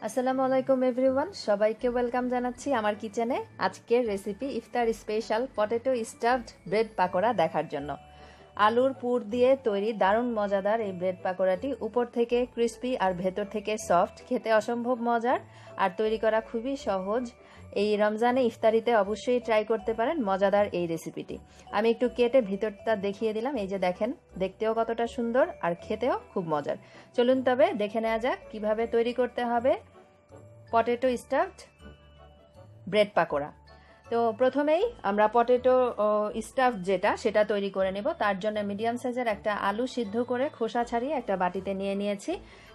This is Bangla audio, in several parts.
আসসালামু আলাইকুম এভরিওয়ান, সবাইকে ওয়েলকাম জানাচ্ছি আমার কিচেনে। আজকের রেসিপি ইফতার special potato stuffed bread pakora দেখার জন্য। আলুর পুর দিয়ে তৈরি দারুণ মজাদার এই ব্রেড পাকোড়াটি উপর থেকে ক্রিস্পি আর ভেতর থেকে সফট, খেতে অসম্ভব মজার আর তৈরি করা খুবই সহজ। এই রমজানে ইফতারিতে অবশ্যই ট্রাই করতে পারেন মজাদার এই রেসিপিটি। আমি একটু কেটে ভিতরটা দেখিয়ে দিলাম, এই যে দেখেন, দেখতেও কতটা সুন্দর আর খেতেও খুব মজার। চলুন তবে দেখে নেওয়া যাক কিভাবে তৈরি করতে হবে পটেটো স্টাফড ব্রেড পাকোড়া। তো প্রথমেই আমরা পটেটো স্টাফড সেটা তৈরি করে নেব। তার জন্য মিডিয়াম সাইজের একটা আলু সিদ্ধ করে খোসা ছাড়িয়ে একটা বাটিতে নিয়ে নিয়েছি।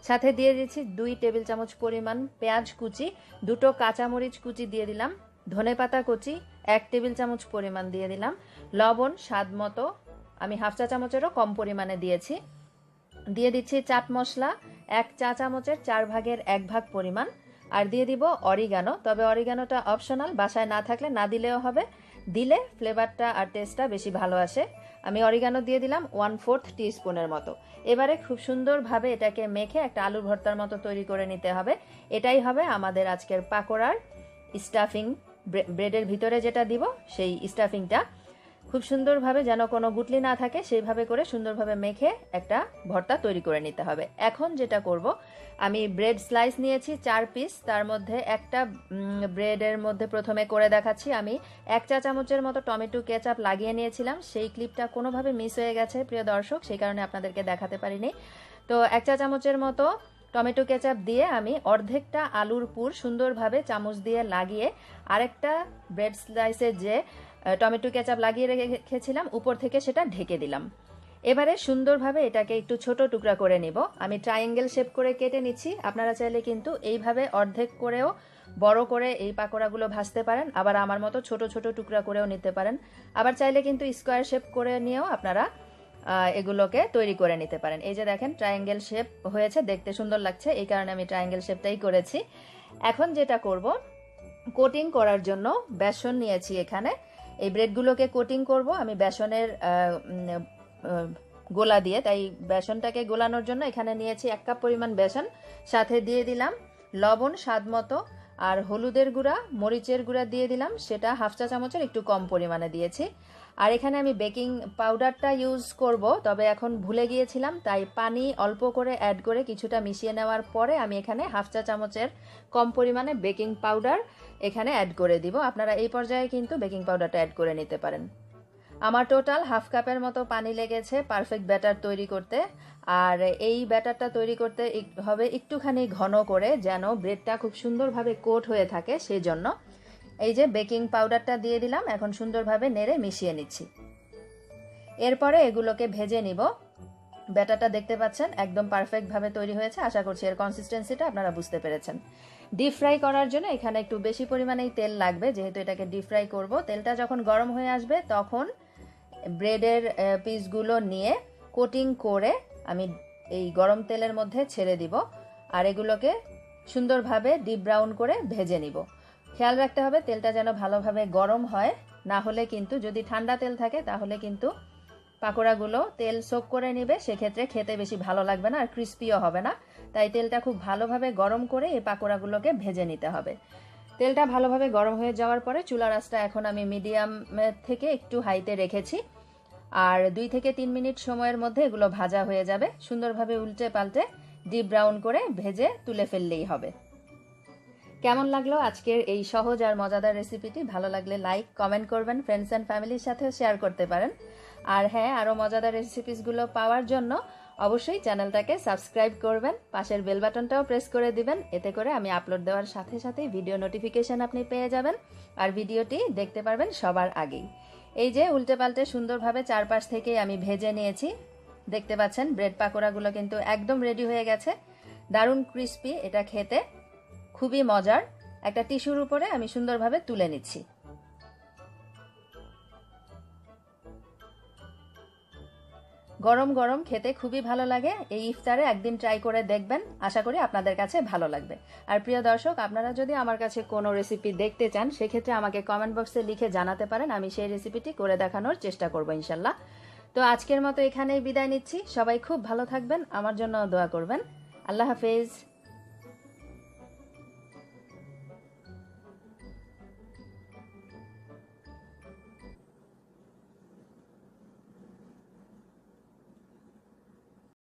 সাথে দিয়ে দিচ্ছি 2 টেবিল চামচ পরিমাণ পেঁয়াজ কুচি, 2টো কাঁচামরিচ কুচি দিয়ে দিলাম, ধনেপাতা কুচি 1 টেবিল চামচ পরিমাণ দিয়ে দিলাম, লবণ স্বাদ মতো, আমি হাফ চা চামচেরও কম পরিমাণে দিয়েছি। দিয়ে দিচ্ছি চাট মশলা 1 চা চামচের 4 ভাগের 1 ভাগ পরিমাণ, আর দিয়ে দিব অরিগানো। তবে অরিগানোটা অপশনাল, বাসায় না থাকলে না দিলেও হবে, দিলে ফ্লেভারটা আর টেস্টটা বেশি ভালো আসে। আমি অরিগানো দিয়ে দিলাম 1/4 টিস্পুনের মতো। এবারে খুব সুন্দরভাবে এটাকে মেখে একটা আলুর ভর্তার মতো তৈরি করে নিতে হবে। এটাই হবে আমাদের আজকের পাকোড়ার স্টাফিং। ব্রেডের ভিতরে যেটা দিব সেই স্টাফিংটা খুব সুন্দরভাবে, যেন কোনো গুটলি না থাকে, সেইভাবে করে সুন্দরভাবে মেখে একটা ভর্তা তৈরি করে নিতে হবে। এখন যেটা করব, আমি ব্রেড স্লাইস নিয়েছি 4 পিস। তার মধ্যে একটা ব্রেডের মধ্যে প্রথমে করে দেখাচ্ছি। আমি 1 চা চামচের মতো টমেটো কেচাপ লাগিয়ে নিয়েছিলাম, সেই ক্লিপটা কোনোভাবে মিস হয়ে গেছে প্রিয় দর্শক, সেই কারণে আপনাদেরকে দেখাতে পারিনি। তো 1 চা চামচের মতো টমেটো কেচাপ দিয়ে আমি অর্ধেকটা আলুর পুর সুন্দরভাবে চামচ দিয়ে লাগিয়ে আরেকটা ব্রেড স্লাইসের যে টমেটো কেচাপ লাগিয়ে রেখেছিলাম উপর থেকে সেটা ঢেকে দিলাম। এবারে সুন্দরভাবে এটাকে একটু ছোট টুকরা করে নিব। আমি ট্রায়াঙ্গেল শেপ করে কেটে নিচ্ছি। আপনারা চাইলে কিন্তু এইভাবে অর্ধেক করেও বড় করে এই পাকোড়াগুলো ভাজতে পারেন, আবার আমার মতো ছোট ছোট টুকরা করেও নিতে পারেন। আবার চাইলে কিন্তু স্কোয়ার শেপ করে নিয়েও আপনারা এগুলোকে তৈরি করে নিতে পারেন। এই যে দেখেন, ট্রায়াঙ্গেল শেপ হয়েছে, দেখতে সুন্দর লাগছে, এই কারণে আমি ট্রায়াঙ্গেল শেপটাই করেছি। এখন যেটা করব, কোটিং করার জন্য বেসন নিয়েছি এখানে। এই ব্রেডগুলোকে কোটিং করব আমি বেসনের গোলা দিয়ে, তাই বেসনটাকে গোলানোর জন্য এখানে নিয়েছি 1 কাপ পরিমাণ বেসন। সাথে দিয়ে দিলাম লবণ স্বাদ মতো, আর হলুদের গুঁড়া, মরিচের গুঁড়া দিয়ে দিলাম, সেটা হাফ চা চামচের একটু কম পরিমাণে দিয়েছি। আর এখানে আমি বেকিং পাউডারটা ইউজ করব, তবে এখন ভুলে গিয়েছিলাম, তাই পানি অল্প করে অ্যাড করে কিছুটা মিশিয়ে নেওয়ার পরে আমি এখানে হাফ চা চামচের কম পরিমাণে বেকিং পাউডার এখানে অ্যাড করে দিব। আপনারা এই পর্যায়ে কিন্তু বেকিং পাউডারটা অ্যাড করে নিতে পারেন। আমার টোটাল হাফ কাপের মতো পানি লেগেছে পারফেক্ট ব্যাটার তৈরি করতে। আর এই ব্যাটারটা তৈরি করতে হবে একটুখানি ঘন করে, যেন ব্রেডটা খুব সুন্দরভাবে কোট হয়ে থাকে, সেই জন্য এই যে বেকিং পাউডারটা দিয়ে দিলাম। এখন সুন্দরভাবে নেড়ে মিশিয়ে নিচ্ছি। এরপরে এগুলোকে ভেজে নিব। ব্যাটারটা দেখতে পাচ্ছেন একদম পারফেক্টভাবে তৈরি হয়েছে। আশা করছি এর কনসিস্টেন্সিটা আপনারা বুঝতে পেরেছেন। ডিপ ফ্রাই করার জন্য এখানে একটু বেশি পরিমাণেই তেল লাগবে, যেহেতু এটাকে ডিপ ফ্রাই করব। তেলটা যখন গরম হয়ে আসবে তখন ব্রেডের পিসগুলো নিয়ে কোটিং করে আমি এই গরম তেলের মধ্যে ছেড়ে দিব, আর এগুলোকে সুন্দরভাবে ডিপ ব্রাউন করে ভেজে নিব। খেয়াল রাখতে হবে তেলটা যেন ভালোভাবে গরম হয়, না হলে কিন্তু, যদি ঠান্ডা তেল থাকে তাহলে কিন্তু পাকোড়াগুলো তেল সোক করে নেবে, সেক্ষেত্রে খেতে বেশি ভালো লাগবে না আর ক্রিস্পিও হবে না। তাই তেলটা খুব ভালোভাবে গরম করে এই পাকোড়াগুলোকে ভেজে নিতে হবে। তেলটা ভালোভাবে গরম হয়ে যাওয়ার পরে চুলার আঁচটা এখন আমি মিডিয়াম থেকে একটু হাইতে রেখেছি, আর 2 থেকে 3 মিনিট সময়ের মধ্যে এগুলো ভাজা হয়ে যাবে। সুন্দরভাবে উল্টে পাল্টে ডিপ ব্রাউন করে ভেজে তুলে ফেললেই হবে। কেমন লাগলো আজকের এই সহজ আর মজাদার রেসিপিটি? ভালো লাগলে লাইক কমেন্ট করবেন, ফ্রেন্ডস অ্যান্ড ফ্যামিলির সাথেও শেয়ার করতে পারেন। আর হ্যাঁ, আরও মজাদার রেসিপিসগুলো পাওয়ার জন্য অবশ্যই চ্যানেলটাকে সাবস্ক্রাইব করবেন, পাশের বেল বাটনটাও প্রেস করে দিবেন। এতে করে আমি আপলোড দেওয়ার সাথে সাথেই ভিডিও নোটিফিকেশন আপনি পেয়ে যাবেন, আর ভিডিওটি দেখতে পারবেন সবার আগেই। এই যে উল্টে পাল্টে সুন্দরভাবে চারপাশ থেকেই আমি ভেজে নিয়েছি। দেখতে পাচ্ছেন ব্রেড পাকোড়াগুলো কিন্তু একদম রেডি হয়ে গেছে, দারুণ ক্রিস্পি, এটা খেতে খুবই মজার। একটা টিস্যুর উপরে আমি সুন্দরভাবে তুলে নিচ্ছি। গরম গরম খেতে খুবই ভালো লাগে। এই ইফতারে একদিন ট্রাই করে দেখবেন, আশা করি আপনাদের কাছে ভালো লাগবে। আর প্রিয় দর্শক, আপনারা যদি আমার কাছে কোনো রেসিপি দেখতে চান, সেক্ষেত্রে আমাকে কমেন্ট বক্সে লিখে জানাতে পারেন, আমি সেই রেসিপিটি করে দেখানোর চেষ্টা করব ইনশাল্লাহ। তো আজকের মতো এখানেই বিদায় নিচ্ছি। সবাই খুব ভালো থাকবেন, আমার জন্য দোয়া করবেন। আল্লাহ হাফেজ।